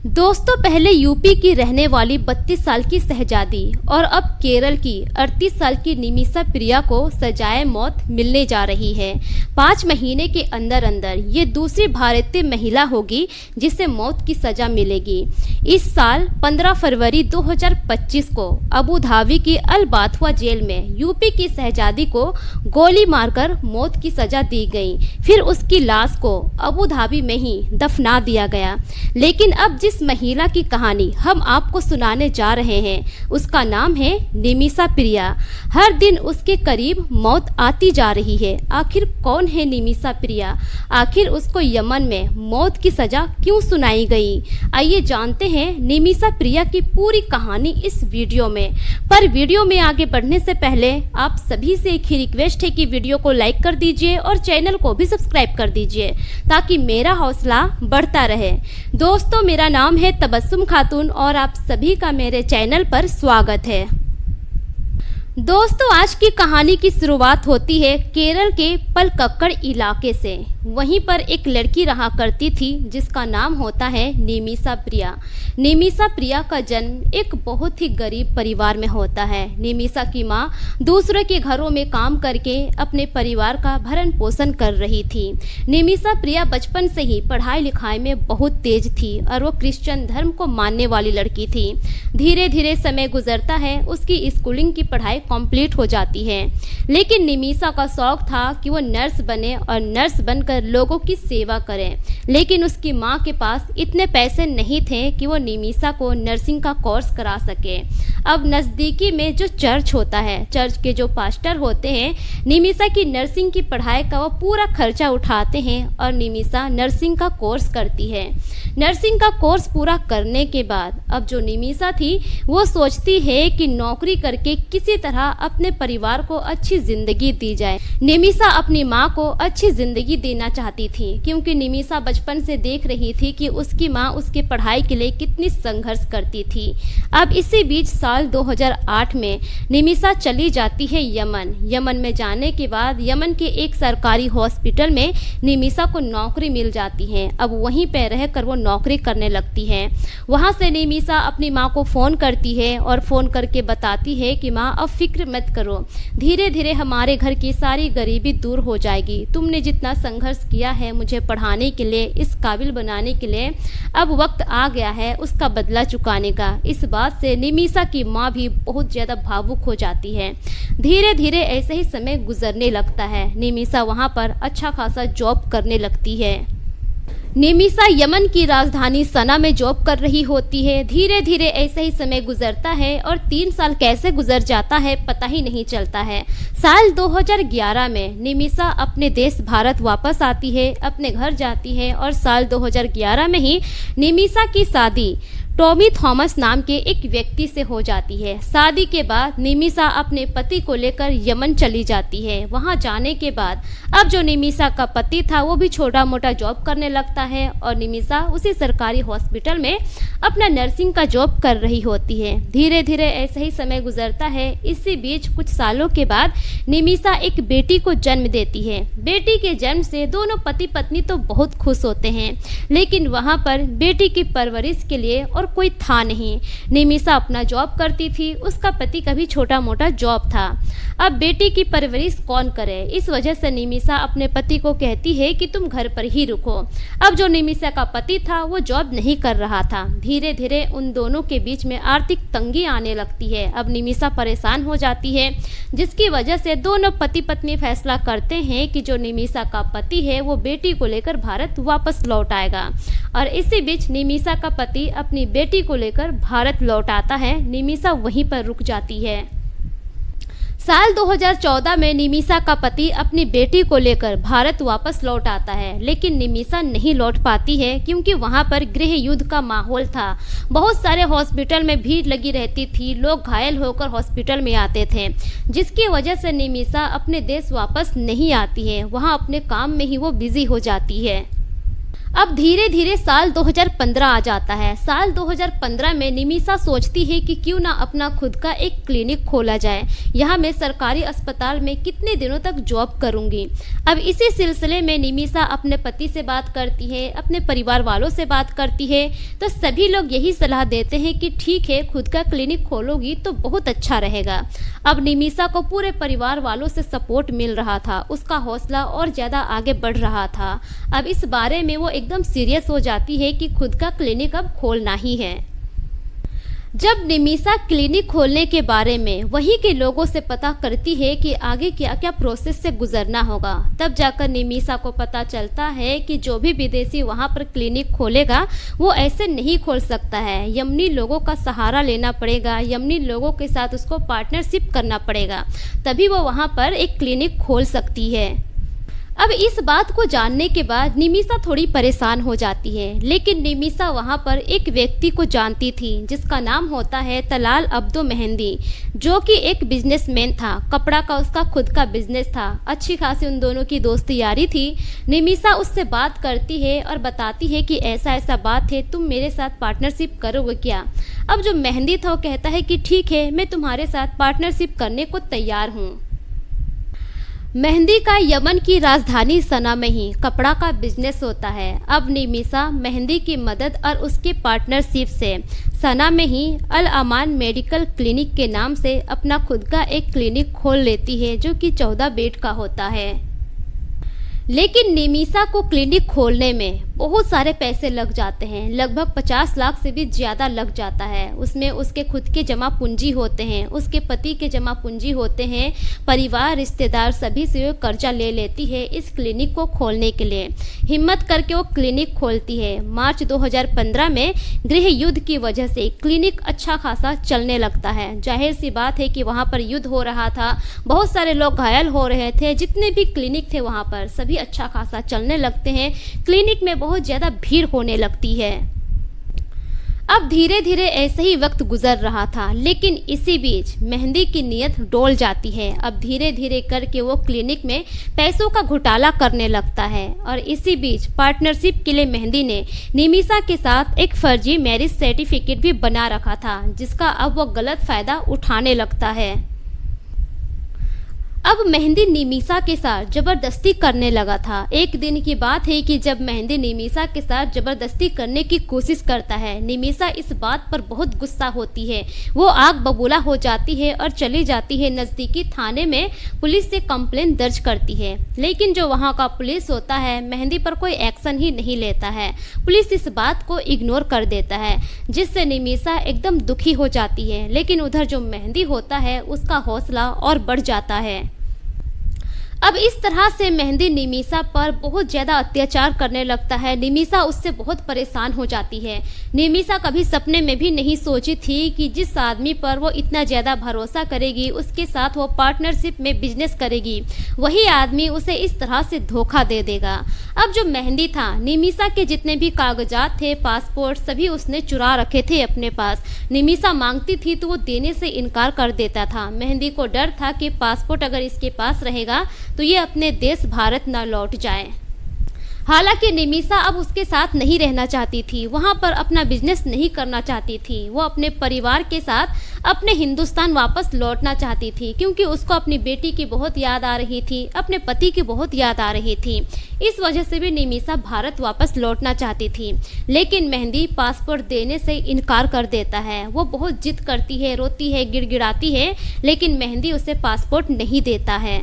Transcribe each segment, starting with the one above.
दोस्तों, पहले यूपी की रहने वाली 32 साल की शहजादी और अब केरल की 38 साल की निमिषा प्रिया को सजाए मौत मिलने जा रही है। 5 महीने के अंदर अंदर ये दूसरी भारतीय महिला होगी जिसे मौत की सजा मिलेगी। इस साल 15 फरवरी 2025 को अबू धाबी की अल बाथवा जेल में यूपी की शहजादी को गोली मारकर मौत की सजा दी गई। फिर उसकी लाश को अबू धाबी में ही दफना दिया गया। लेकिन अब जिस महिला की कहानी हम आपको सुनाने जा रहे हैं उसका नाम है निमिषा प्रिया। हर दिन उसके करीब मौत आती जा रही है। आखिर कौन है निमिषा प्रिया? आखिर उसको यमन में मौत की सजा क्यों सुनाई गई? आइए जानते हैं निमिषा प्रिया की पूरी कहानी इस वीडियो में। पर वीडियो में आगे बढ़ने से पहले आप सभी से एक ही रिक्वेस्ट है कि वीडियो को लाइक कर दीजिए और चैनल को भी सब्सक्राइब कर दीजिए ताकि मेरा हौसला बढ़ता रहे। दोस्तों, मेरा नाम है तबस्सुम खातून और आप सभी का मेरे चैनल पर स्वागत है। दोस्तों, आज की कहानी की शुरुआत होती है केरल के पलक्कड़ इलाके से। वहीं पर एक लड़की रहा करती थी जिसका नाम होता है निमिषा प्रिया। निमिषा प्रिया का जन्म एक बहुत ही गरीब परिवार में होता है। निमिषा की मां दूसरों के घरों में काम करके अपने परिवार का भरण पोषण कर रही थी। निमिषा प्रिया बचपन से ही पढ़ाई लिखाई में बहुत तेज थी और वो क्रिश्चियन धर्म को मानने वाली लड़की थी। धीरे धीरे समय गुजरता है, उसकी स्कूलिंग की पढ़ाई कंप्लीट हो जाती है। लेकिन निमिषा का शौक था कि वो नर्स बने और नर्स बनकर लोगों की सेवा करें। लेकिन उसकी मां के पास इतने पैसे नहीं थे कि वो निमिषा को नर्सिंग का कोर्स करा सके। अब नज़दीकी में जो चर्च होता है, चर्च के जो पास्टर होते हैं, निमिषा की नर्सिंग की पढ़ाई का वो पूरा खर्चा उठाते हैं और निमिषा नर्सिंग का कोर्स करती है। नर्सिंग का कोर्स पूरा करने के बाद अब जो निमिषा थी वो सोचती है कि नौकरी करके किसी तरह अपने परिवार को अच्छी जिंदगी दी जाए। निमिषा अपनी माँ को अच्छी जिंदगी देना चाहती थी क्योंकि निमिषा बचपन से देख रही थी कि उसकी माँ उसके पढ़ाई के लिए कितनी संघर्ष करती थी। अब इसी बीच साल 2008 में निमिषा चली जाती है यमन। यमन में जाने के बाद यमन के एक सरकारी हॉस्पिटल में निमिषा को नौकरी मिल जाती है। अब वहीं पर रहकर वो नौकरी करने लगती है। वहाँ से निमिषा अपनी माँ को फ़ोन करती है और फ़ोन करके बताती है कि माँ, अब फिक्र मत करो, धीरे धीरे हमारे घर की सारी गरीबी दूर हो जाएगी। तुमने जितना संघर्ष किया है मुझे पढ़ाने के लिए, इस काबिल बनाने के लिए, अब वक्त आ गया है उसका बदला चुकाने का। इस बात से निमिषा की माँ भी बहुत ज़्यादा भावुक हो जाती है। धीरे धीरे ऐसे ही समय गुजरने लगता है। निमिषा वहाँ पर अच्छा खासा जॉब करने लगती है। निमिषा यमन की राजधानी सना में जॉब कर रही होती है। धीरे धीरे ऐसे ही समय गुजरता है और 3 साल कैसे गुजर जाता है पता ही नहीं चलता है। साल 2011 में निमिषा अपने देश भारत वापस आती है, अपने घर जाती है और साल 2011 में ही निमिषा की शादी टॉमी थॉमस नाम के एक व्यक्ति से हो जाती है। शादी के बाद निमिषा अपने पति को लेकर यमन चली जाती है। वहां जाने के बाद अब जो निमिषा का पति था वो भी छोटा मोटा जॉब करने लगता है और निमिषा उसी सरकारी हॉस्पिटल में अपना नर्सिंग का जॉब कर रही होती है। धीरे धीरे ऐसे ही समय गुजरता है। इसी बीच कुछ सालों के बाद निमिषा एक बेटी को जन्म देती है। बेटी के जन्म से दोनों पति पत्नी तो बहुत खुश होते हैं, लेकिन वहाँ पर बेटी की परवरिश के लिए और कोई था नहीं। निमिषा अपना जॉब करती थी, उसका पति का भी छोटा मोटा जॉब था। अब बेटी की परवरिश कौन करे? इस वजह से निमिषा अपने पति को कहती है कि तुम घर पर ही रुको। अब जो निमिषा का पति था वो जॉब नहीं कर रहा था। धीरे धीरे उन दोनों के बीच में आर्थिक तंगी आने लगती है। अब निमिषा परेशान हो जाती है, जिसकी वजह से दोनों पति पत्नी फैसला करते हैं कि जो निमिषा का पति है वो बेटी को लेकर भारत वापस लौट आएगा। और इसी बीच निमिषा का पति अपनी बेटी को लेकर भारत लौट आता है। निमिषा वहीं पर रुक जाती है। साल 2014 में निमिषा का पति अपनी बेटी को लेकर भारत वापस लौट आता है, लेकिन निमिषा नहीं लौट पाती है क्योंकि वहां पर गृह युद्ध का माहौल था। बहुत सारे हॉस्पिटल में भीड़ लगी रहती थी, लोग घायल होकर हॉस्पिटल में आते थे, जिसकी वजह से निमिषा अपने देश वापस नहीं आती है। वहां अपने काम में ही वो बिजी हो जाती है। अब धीरे धीरे साल 2015 आ जाता है। साल 2015 में निमिषा सोचती है कि क्यों ना अपना खुद का एक क्लिनिक खोला जाए। यहाँ मैं सरकारी अस्पताल में कितने दिनों तक जॉब करूँगी। अब इसी सिलसिले में निमिषा अपने पति से बात करती है, अपने परिवार वालों से बात करती है, तो सभी लोग यही सलाह देते हैं कि ठीक है, खुद का क्लिनिक खोलोगी तो बहुत अच्छा रहेगा। अब निमिषा को पूरे परिवार वालों से सपोर्ट मिल रहा था, उसका हौसला और ज़्यादा आगे बढ़ रहा था। अब इस बारे में वो एकदम सीरियस हो जाती है कि खुद का क्लिनिक अब खोलना ही है। जब निमिषा क्लिनिक खोलने के बारे में वहीं के लोगों से पता करती है कि आगे क्या क्या प्रोसेस से गुजरना होगा, तब जाकर निमिषा को पता चलता है कि जो भी विदेशी वहां पर क्लिनिक खोलेगा वो ऐसे नहीं खोल सकता है। यमनी लोगों का सहारा लेना पड़ेगा, यमनी लोगों के साथ उसको पार्टनरशिप करना पड़ेगा, तभी वो वहां पर एक क्लिनिक खोल सकती है। अब इस बात को जानने के बाद निमिषा थोड़ी परेशान हो जाती है, लेकिन निमिषा वहां पर एक व्यक्ति को जानती थी जिसका नाम होता है तलाल अब्दो मेहंदी, जो कि एक बिजनेसमैन था। कपड़ा का उसका खुद का बिजनेस था। अच्छी खासी उन दोनों की दोस्ती यारी थी। निमिषा उससे बात करती है और बताती है कि ऐसा ऐसा बात है, तुम मेरे साथ पार्टनरशिप करोगे क्या। अब जो मेहंदी था वो कहता है कि ठीक है, मैं तुम्हारे साथ पार्टनरशिप करने को तैयार हूँ। मेहंदी का यमन की राजधानी सना में ही कपड़ा का बिजनेस होता है। अब निमिषा मेहंदी की मदद और उसके पार्टनरशिप से सना में ही अल अमान मेडिकल क्लिनिक के नाम से अपना खुद का एक क्लिनिक खोल लेती है, जो कि 14 बेड का होता है। लेकिन निमिषा को क्लिनिक खोलने में बहुत सारे पैसे लग जाते हैं, लगभग 50 लाख से भी ज़्यादा लग जाता है। उसमें उसके खुद के जमा पूंजी होते हैं, उसके पति के जमा पूंजी होते हैं, परिवार रिश्तेदार सभी से वो कर्जा ले लेती है इस क्लिनिक को खोलने के लिए। हिम्मत करके वो क्लिनिक खोलती है। मार्च 2015 में गृह युद्ध की वजह से क्लिनिक अच्छा खासा चलने लगता है। जाहिर सी बात है कि वहाँ पर युद्ध हो रहा था, बहुत सारे लोग घायल हो रहे थे। जितने भी क्लिनिक थे वहाँ पर सभी अच्छा खासा चलने लगते हैं। क्लिनिक में बहुत ज़्यादा भीड़ होने लगती है। अब धीरे धीरे ऐसे ही वक्त गुजर रहा था, लेकिन इसी बीच मेहंदी की नीयत डोल जाती है। अब धीरे धीरे करके वो क्लिनिक में पैसों का घोटाला करने लगता है। और इसी बीच पार्टनरशिप के लिए मेहंदी ने निमिषा के साथ एक फर्जी मैरिज सर्टिफिकेट भी बना रखा था, जिसका अब वो गलत फायदा उठाने लगता है। अब मेहंदी निमिषा के साथ जबरदस्ती करने लगा था। एक दिन की बात है कि जब मेहंदी निमिषा के साथ जबरदस्ती करने की कोशिश करता है, निमिषा इस बात पर बहुत गुस्सा होती है। वो आग बबूला हो जाती है और चली जाती है नज़दीकी थाने में पुलिस से कंप्लेंट दर्ज करती है। लेकिन जो वहाँ का पुलिस होता है मेहंदी पर कोई एक्शन ही नहीं लेता है। पुलिस इस बात को इग्नोर कर देता है, जिससे निमिषा एकदम दुखी हो जाती है। लेकिन उधर जो मेहंदी होता है उसका हौसला और बढ़ जाता है। अब इस तरह से मेहंदी निमिषा पर बहुत ज़्यादा अत्याचार करने लगता है। निमिषा उससे बहुत परेशान हो जाती है। निमिषा कभी सपने में भी नहीं सोची थी कि जिस आदमी पर वो इतना ज़्यादा भरोसा करेगी, उसके साथ वो पार्टनरशिप में बिजनेस करेगी, वही आदमी उसे इस तरह से धोखा दे देगा। अब जो मेहंदी था, निमिषा के जितने भी कागजात थे, पासपोर्ट, सभी उसने चुरा रखे थे अपने पास। निमिषा मांगती थी तो वो देने से इनकार कर देता था। मेहंदी को डर था कि पासपोर्ट अगर इसके पास रहेगा तो ये अपने देश भारत न लौट जाए। हालांकि निमिषा अब उसके साथ नहीं रहना चाहती थी, वहाँ पर अपना बिजनेस नहीं करना चाहती थी। वो अपने परिवार के साथ अपने हिंदुस्तान वापस लौटना चाहती थी, क्योंकि उसको अपनी बेटी की बहुत याद आ रही थी, अपने पति की बहुत याद आ रही थी। इस वजह से भी निमिषा भारत वापस लौटना चाहती थी। लेकिन मेहंदी पासपोर्ट देने से इनकार कर देता है। वो बहुत जिद करती है, रोती है, गिड़गिड़ाती है, लेकिन मेहंदी उसे पासपोर्ट नहीं देता है।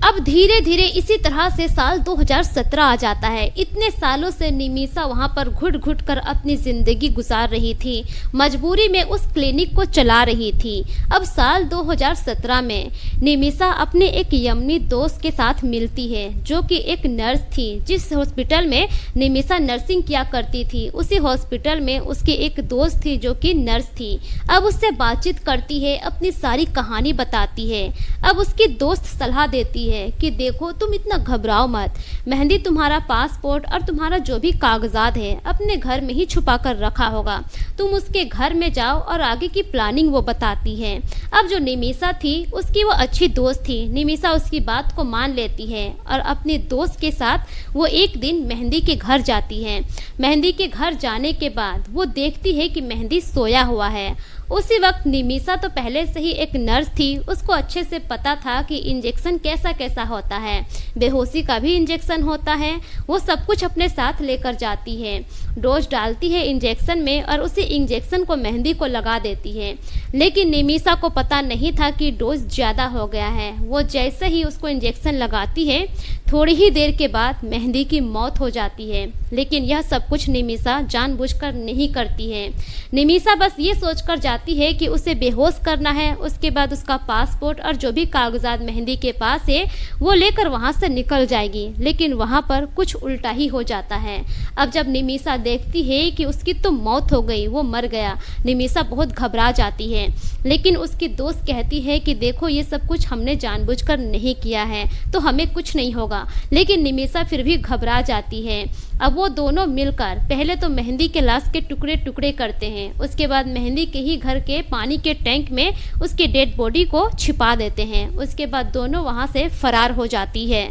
अब धीरे धीरे इसी तरह से साल 2017 आ जाता है। इतने सालों से निमिषा वहाँ पर घुट घुट कर अपनी ज़िंदगी गुजार रही थी, मजबूरी में उस क्लिनिक को चला रही थी। अब साल 2017 में निमिषा अपने एक यमनी दोस्त के साथ मिलती है, जो कि एक नर्स थी। जिस हॉस्पिटल में निमिषा नर्सिंग किया करती थी, उसी हॉस्पिटल में उसकी एक दोस्त थी जो कि नर्स थी। अब उससे बातचीत करती है, अपनी सारी कहानी बताती है। अब उसकी दोस्त सलाह देती है है कि देखो तुम इतना घबराओ मत, मेहंदी तुम्हारा पासपोर्ट और तुम्हारा जो भी कागजात है अपने घर में ही छुपा कर रखा होगा, तुम उसके घर में जाओ और आगे की प्लानिंग वो बताती है। अब जो निमिषा थी उसकी वो अच्छी दोस्त थी, निमिषा उसकी बात को मान लेती है और अपने दोस्त के साथ वो एक दिन मेहंदी के घर जाती है। मेहंदी के घर जाने के बाद वो देखती है कि मेहंदी सोया हुआ है। उसी वक्त निमिषा तो पहले से ही एक नर्स थी, उसको अच्छे से पता था कि इंजेक्शन कैसा कैसा होता है, बेहोशी का भी इंजेक्शन होता है। वो सब कुछ अपने साथ लेकर जाती है, डोज डालती है इंजेक्शन में और उसी इंजेक्शन को मेहंदी को लगा देती है। लेकिन निमिषा को पता नहीं था कि डोज ज़्यादा हो गया है। वो जैसे ही उसको इंजेक्शन लगाती है थोड़ी ही देर के बाद मेहंदी की मौत हो जाती है। लेकिन यह सब कुछ निमिषा जानबूझकर नहीं करती है। निमिषा बस ये सोचकर जाती है कि उसे बेहोश करना है, उसके बाद उसका पासपोर्ट और जो भी कागजात मेहंदी के पास है वो लेकर वहाँ से निकल जाएगी। लेकिन वहाँ पर कुछ उल्टा ही हो जाता है। अब जब निमिषा देखती है कि उसकी तो मौत हो गई, वो मर गया, निमिषा बहुत घबरा जाती है। लेकिन उसकी दोस्त कहती है कि देखो ये सब कुछ हमने जानबूझकर नहीं किया है तो हमें कुछ नहीं होगा। लेकिन निमिषा फिर भी घबरा जाती है। अब वो दोनों मिलकर पहले तो मेहंदी के लाश के टुकड़े टुकड़े करते हैं, उसके बाद मेहंदी के ही घर के पानी के टैंक में उसके डेड बॉडी को छिपा देते हैं। उसके बाद दोनों वहां से फरार हो जाती है।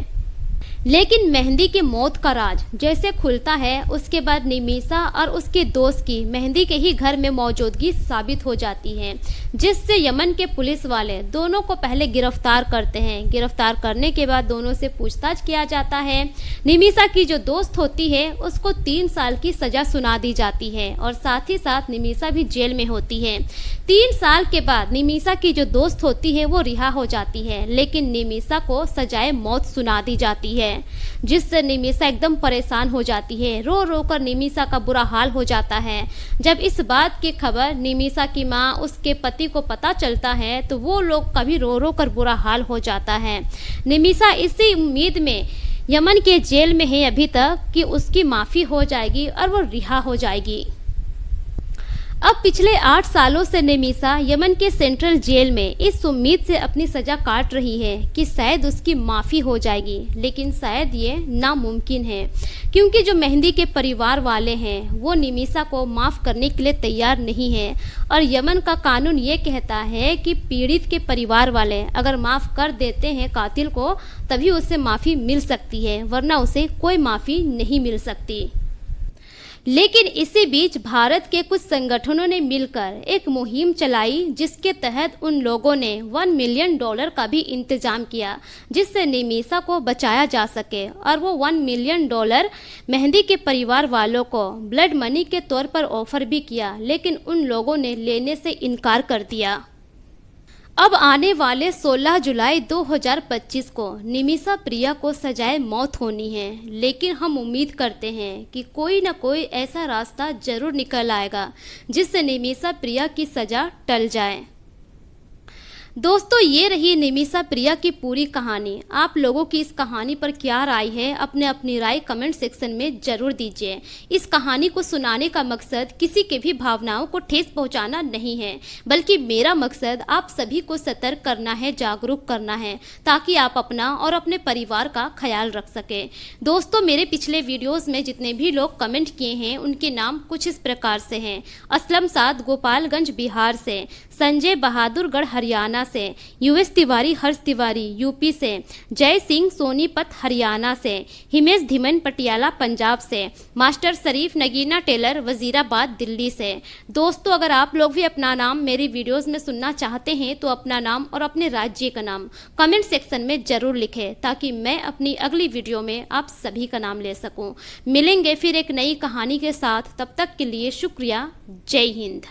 लेकिन मेहंदी की मौत का राज जैसे खुलता है उसके बाद निमिषा और उसके दोस्त की मेहंदी के ही घर में मौजूदगी साबित हो जाती है, जिससे यमन के पुलिस वाले दोनों को पहले गिरफ्तार करते हैं। गिरफ्तार करने के बाद दोनों से पूछताछ किया जाता है। निमिषा की जो दोस्त होती है उसको 3 साल की सजा सुना दी जाती है और साथ ही साथ निमिषा भी जेल में होती है। 3 साल के बाद निमिषा की जो दोस्त होती है वो रिहा हो जाती है, लेकिन निमिषा को सजाए मौत सुना दी जाती है, जिससे निमिषा एकदम परेशान हो जाती है। रो रो कर निमिषा का बुरा हाल हो जाता है। जब इस बात की खबर निमिषा की माँ उसके पति को पता चलता है तो वो लोग कभी रो रो कर बुरा हाल हो जाता है। निमिषा इसी उम्मीद में यमन के जेल में है अभी तक कि उसकी माफ़ी हो जाएगी और वो रिहा हो जाएगी। अब पिछले 8 सालों से निमिषा यमन के सेंट्रल जेल में इस उम्मीद से अपनी सजा काट रही है कि शायद उसकी माफ़ी हो जाएगी, लेकिन शायद ये नामुमकिन है क्योंकि जो मेहंदी के परिवार वाले हैं वो निमिषा को माफ़ करने के लिए तैयार नहीं है। और यमन का कानून ये कहता है कि पीड़ित के परिवार वाले अगर माफ़ कर देते हैं कातिल को तभी उसे माफ़ी मिल सकती है, वरना उसे कोई माफ़ी नहीं मिल सकती। लेकिन इसी बीच भारत के कुछ संगठनों ने मिलकर एक मुहिम चलाई जिसके तहत उन लोगों ने $1 मिलियन का भी इंतजाम किया जिससे निमिषा को बचाया जा सके। और वो $1 मिलियन मेहंदी के परिवार वालों को ब्लड मनी के तौर पर ऑफर भी किया, लेकिन उन लोगों ने लेने से इनकार कर दिया। अब आने वाले 16 जुलाई 2025 को निमिषा प्रिया को सजाए मौत होनी है, लेकिन हम उम्मीद करते हैं कि कोई न कोई ऐसा रास्ता जरूर निकल आएगा जिससे निमिषा प्रिया की सजा टल जाए। दोस्तों, ये रही निमिषा प्रिया की पूरी कहानी। आप लोगों की इस कहानी पर क्या राय है, अपनी राय कमेंट सेक्शन में जरूर दीजिए। इस कहानी को सुनाने का मकसद किसी के भी भावनाओं को ठेस पहुंचाना नहीं है, बल्कि मेरा मकसद आप सभी को सतर्क करना है, जागरूक करना है, ताकि आप अपना और अपने परिवार का ख्याल रख सके। दोस्तों, मेरे पिछले वीडियोस में जितने भी लोग कमेंट किए हैं उनके नाम कुछ इस प्रकार से हैं। असलम साद गोपालगंज बिहार से, संजय बहादुरगढ़ हरियाणा से, यूएस तिवारी हर्ष तिवारी यूपी से, जय सिंह सोनीपत हरियाणा से, हिमेश धीमन पटियाला पंजाब से, मास्टर शरीफ नगीना टेलर वजीराबाद दिल्ली से। दोस्तों, अगर आप लोग भी अपना नाम मेरी वीडियोस में सुनना चाहते हैं तो अपना नाम और अपने राज्य का नाम कमेंट सेक्शन में जरूर लिखें ताकि मैं अपनी अगली वीडियो में आप सभी का नाम ले सकूं। मिलेंगे फिर एक नई कहानी के साथ, तब तक के लिए शुक्रिया। जय हिंद।